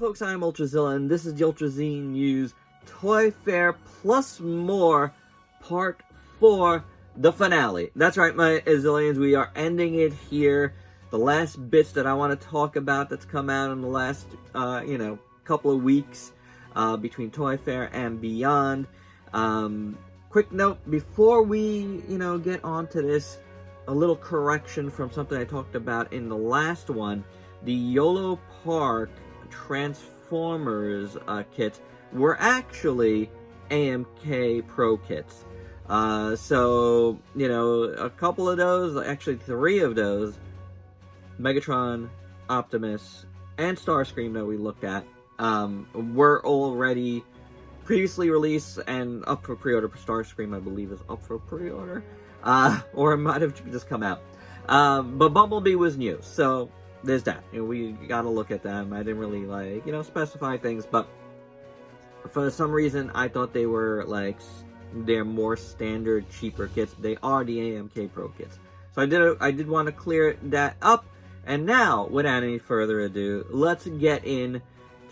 folks, I'm Ultrazilla, and this is the Ultrazine News Toy Fair Plus More Part 4, the finale. That's right, my Azillions, we are ending it here. The last bits that I want to talk about that's come out in the last, couple of weeks between Toy Fair and beyond. Quick note, before we, get on to this, a little correction from something I talked about in the last one. The YOLO Park Transformers kits were actually AMK Pro kits. So, a couple of those, actually 3 of those, Megatron, Optimus, and Starscream that we looked at, were already previously released and up for pre-order. Starscream, I believe, is up for pre-order. Or it might have just come out. But Bumblebee was new, so there's that. We gotta look at them. I didn't really, specify things, but for some reason, I thought they were, they're more standard, cheaper kits. They are the AMK Pro kits. So I did want to clear that up. And now, without any further ado, let's get in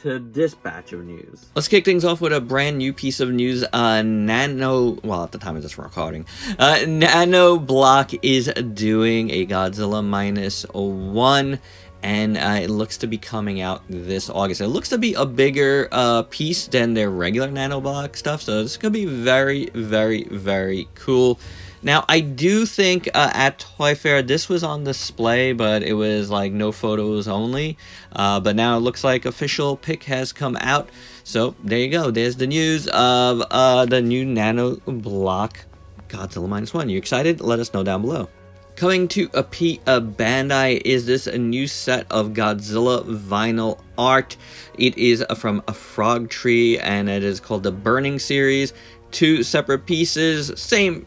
to this batch of news. Let's kick things off with a brand new piece of news. Nano, well, at the time of this recording, Nano Block is doing a Godzilla -1, and it looks to be coming out this August. It looks to be a bigger piece than their regular Nano Block stuff, so this is going to be very, very, very cool. Now, I do think at Toy Fair, this was on display, but it was no photos only. But now it looks like official pic has come out. So there you go. There's the news of the new Nano Block Godzilla -1. You excited? Let us know down below. Coming to a Bandai is this a new set of Godzilla vinyl art. It is from a Frog Tree, and it is called the Burning Series. 2 separate pieces, same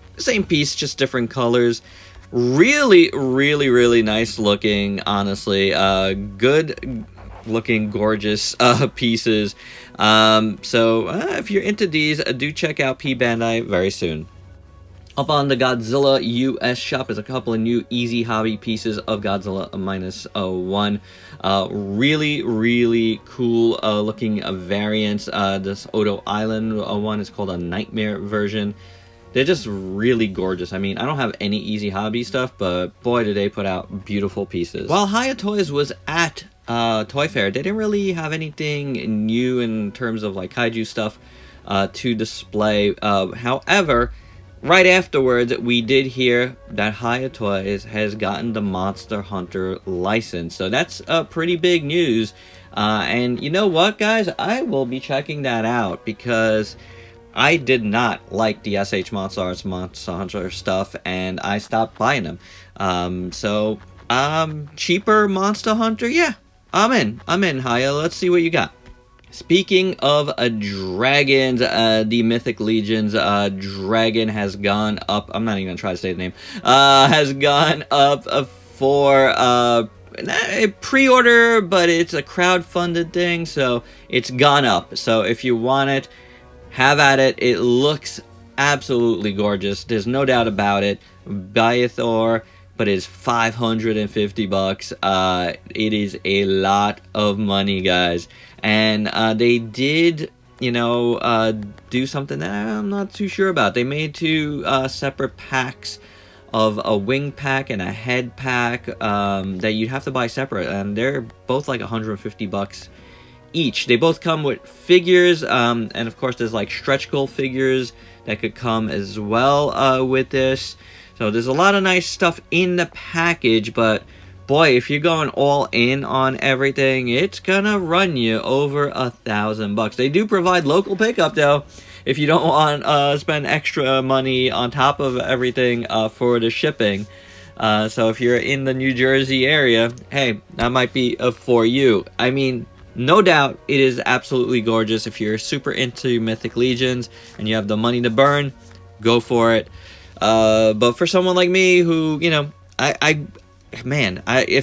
piece, just different colors. Really, really, really nice looking, honestly. Good looking, gorgeous pieces. So if you're into these, do check out P Bandai very soon. Up on the Godzilla US shop is a couple of new Easy Hobby pieces of Godzilla -1. Really, really cool looking variants. This Odo Island one is called a Nightmare version. They're just really gorgeous. I mean, I don't have any Easy Hobby stuff, but boy, did they put out beautiful pieces. While Hiya Toys was at Toy Fair, they didn't really have anything new in terms of kaiju stuff to display. However, right afterwards, we did hear that Hiya Toys has gotten the Monster Hunter license. So that's pretty big news. And you know what, guys? I will be checking that out because I did not like the SH Monster Arts Monster Hunter stuff, and I stopped buying them. Cheaper Monster Hunter? Yeah, I'm in, Hiya. Let's see what you got. Speaking of dragons, the Mythic Legion's dragon has gone up. I'm not even going to try to say the name. Has gone up for a pre-order, but it's a crowd-funded thing, so it's gone up. So if you want it, have at it. It looks absolutely gorgeous. There's no doubt about it. Buy Thor, but it's $550. It is a lot of money, guys. And they did, do something that I'm not too sure about. They made 2 separate packs of a wing pack and a head pack that you'd have to buy separate. And they're both $150 each. They both come with figures. And of course, there's stretch goal figures that could come as well with this. So there's a lot of nice stuff in the package, but boy, if you're going all in on everything, it's gonna run you over $1,000. They do provide local pickup though, if you don't want to spend extra money on top of everything for the shipping. So if you're in the New Jersey area, hey, that might be for you. I mean, no doubt it is absolutely gorgeous. If you're super into Mythic Legions and you have the money to burn, go for it. But for someone like me who, if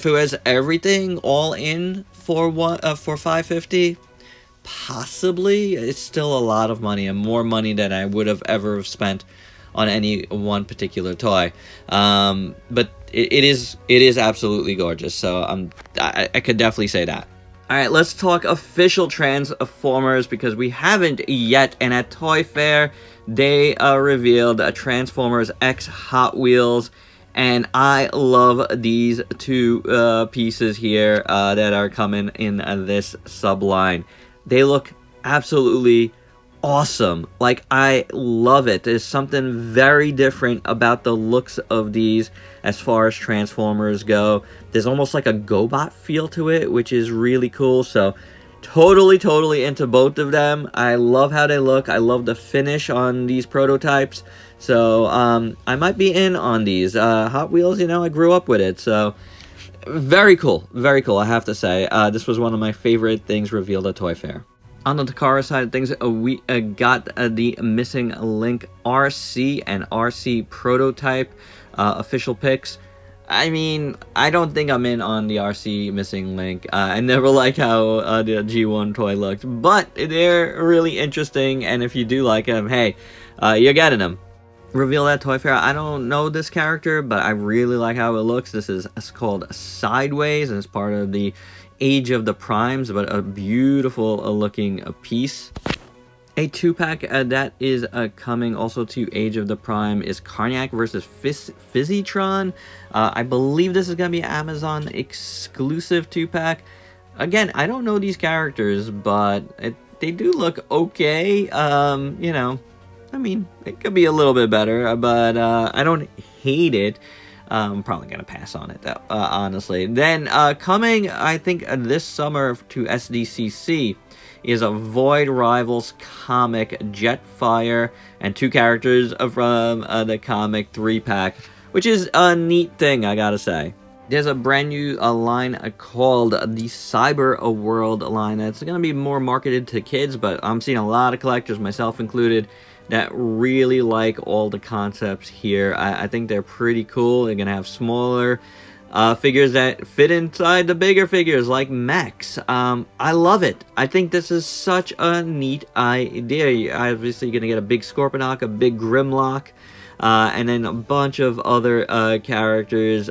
it was everything all in for $550, possibly, it's still a lot of money and more money than I would have ever spent on any one particular toy. But it is absolutely gorgeous. So I could definitely say that. Alright, let's talk official Transformers, because we haven't yet, and at Toy Fair, they revealed Transformers X Hot Wheels, and I love these two pieces here that are coming in this subline. They look absolutely awesome. Like, I love it. There's something very different about the looks of these as far as Transformers go. There's almost like a GoBot feel to it, which is really cool. So totally into both of them. I love how they look. I love the finish on these prototypes. So I might be in on these. Hot Wheels, you know, I grew up with it. So very cool, I have to say. This was one of my favorite things revealed at Toy Fair. On the Takara side of things, we got the Missing Link RC and RC prototype official picks. I mean, I don't think I'm in on the RC Missing Link. I never liked how the G1 toy looked, but they're really interesting, and if you do like them, hey, you're getting them. Revealed at Toy Fair, I don't know this character, but I really like how it looks. It's called Sideways, and it's part of the Age of the Primes, but a beautiful looking piece. A 2-pack that is coming also to Age of the Prime is Carniac versus Physitron. I believe this is going to be Amazon exclusive 2-pack. Again, I don't know these characters, but they do look okay. You know, I mean, it could be a little bit better, but I don't hate it. I'm probably going to pass on it, though, honestly. Then, coming, I think, this summer to SDCC is a Void Rivals comic, Jetfire, and 2 characters from the comic 3-pack, which is a neat thing, I gotta say. There's a brand new line called the Cyber World line. It's going to be more marketed to kids, but I'm seeing a lot of collectors, myself included, that really like all the concepts here. I think they're pretty cool. They're going to have smaller figures that fit inside the bigger figures, like mechs. I love it. I think this is such a neat idea. You're obviously going to get a big Scorponok, a big Grimlock, and then a bunch of other characters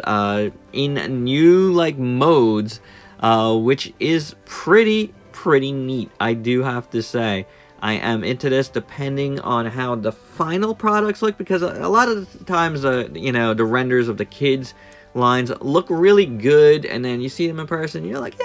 in new like modes, which is pretty neat, I do have to say. I am into this depending on how the final products look, because a lot of the times, you know, the renders of the kids lines look really good, and then you see them in person, you're like,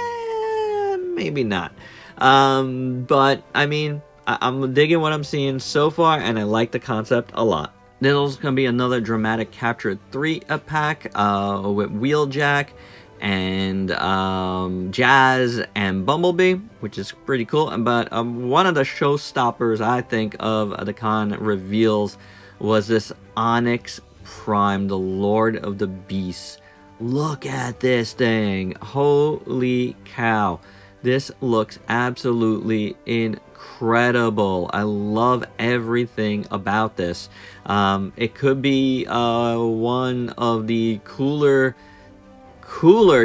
maybe not. But I mean, I'm digging what I'm seeing so far, and I like the concept a lot. There's also going to be another Dramatic Capture 3-pack with Wheeljack and Jazz and Bumblebee, which is pretty cool. But one of the showstoppers, I think, of the con reveals was this Onyx Prime, the Lord of the Beasts. Look at this thing. Holy cow. This looks absolutely incredible. I love everything about this. It could be one of the cooler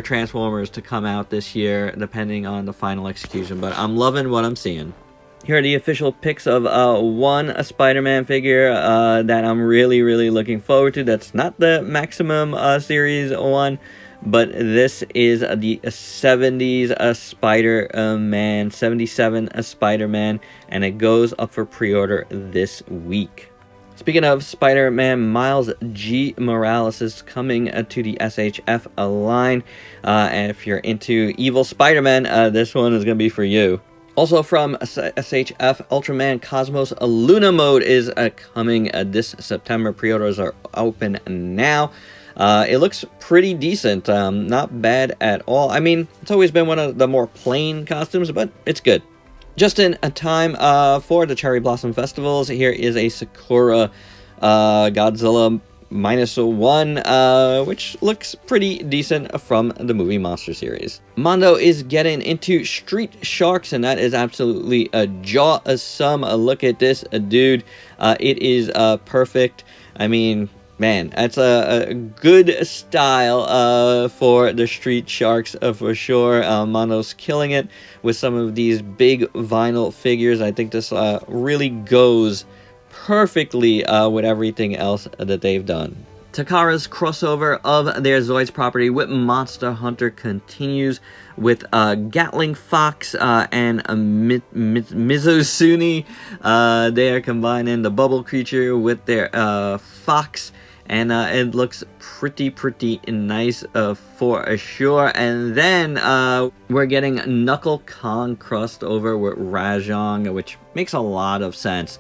Transformers to come out this year, depending on the final execution, but I'm loving what I'm seeing. Here are the official pics of one Spider-Man figure that I'm really looking forward to. That's not the Maximum Series one, but this is the 70s Spider-Man, 77 Spider-Man, and it goes up for pre-order this week. Speaking of Spider-Man, Miles G. Morales is coming to the SHF line. And if you're into evil Spider-Man, this one is going to be for you. Also from SHF, Ultraman Cosmos Luna Mode is coming this September. Pre-orders are open now. It looks pretty decent. Not bad at all. I mean, it's always been one of the more plain costumes, but it's good. Just in time for the Cherry Blossom Festivals, here is a Sakura Godzilla -1, which looks pretty decent from the movie Monster series. Mondo is getting into Street Sharks, and that is absolutely jaw-some. Look at this, dude. It is perfect. I mean, man, that's a good style for the Street Sharks for sure. Mondo's killing it with some of these big vinyl figures. I think this really goes perfectly with everything else that they've done. Takara's crossover of their Zoids property with Monster Hunter continues with Gatling Fox and Mizosuni. They are combining the bubble creature with their fox, and it looks pretty nice for sure. And then we're getting Knuckle Kong crossed over with Rajong, which makes a lot of sense.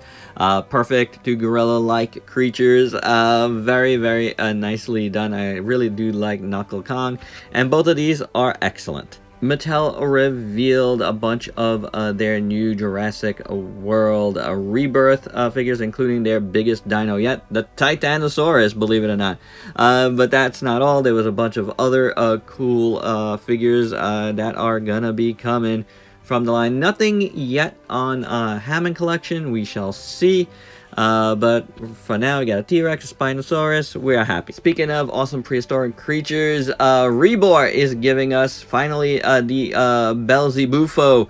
Perfect to gorilla-like creatures. Very nicely done. I really do like Knuckle Kong, and both of these are excellent. Mattel revealed a bunch of their new Jurassic World Rebirth figures, including their biggest dino yet, the Titanosaurus, believe it or not. But that's not all. There was a bunch of other cool figures that are gonna be coming from the line. Nothing yet on Hammond Collection. We shall see. But for now, we got a T-Rex, a Spinosaurus. We are happy. Speaking of awesome prehistoric creatures, Rebor is giving us finally the Belzebufo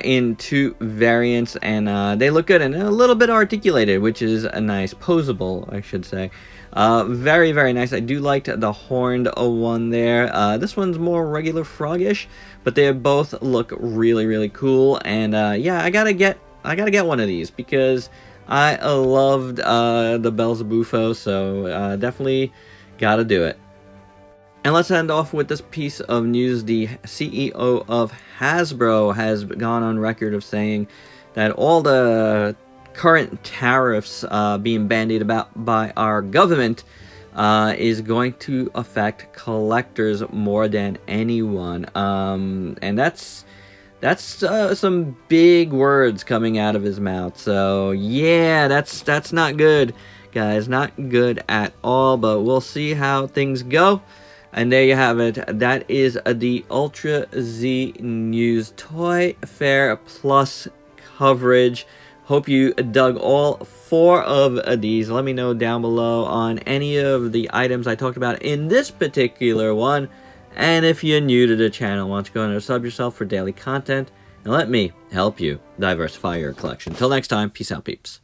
in 2 variants, and they look good and a little bit articulated, which is a nice, posable, I should say. Very nice. I do like the horned one there. This one's more regular frogish, but they both look really cool. And yeah, I gotta get one of these because I loved the Belzebufo, so definitely gotta do it. And let's end off with this piece of news. The CEO of Hasbro has gone on record of saying that all the current tariffs being bandied about by our government is going to affect collectors more than anyone. And that's some big words coming out of his mouth. So yeah, that's not good, guys. Not good at all. But we'll see how things go. And there you have it. That is the Ultra Z News Toy Fair Plus coverage. Hope you dug all 4 of these. Let me know down below on any of the items I talked about in this particular one. And if you're new to the channel, why don't you go and sub yourself for daily content, and let me help you diversify your collection. Till next time, peace out, peeps.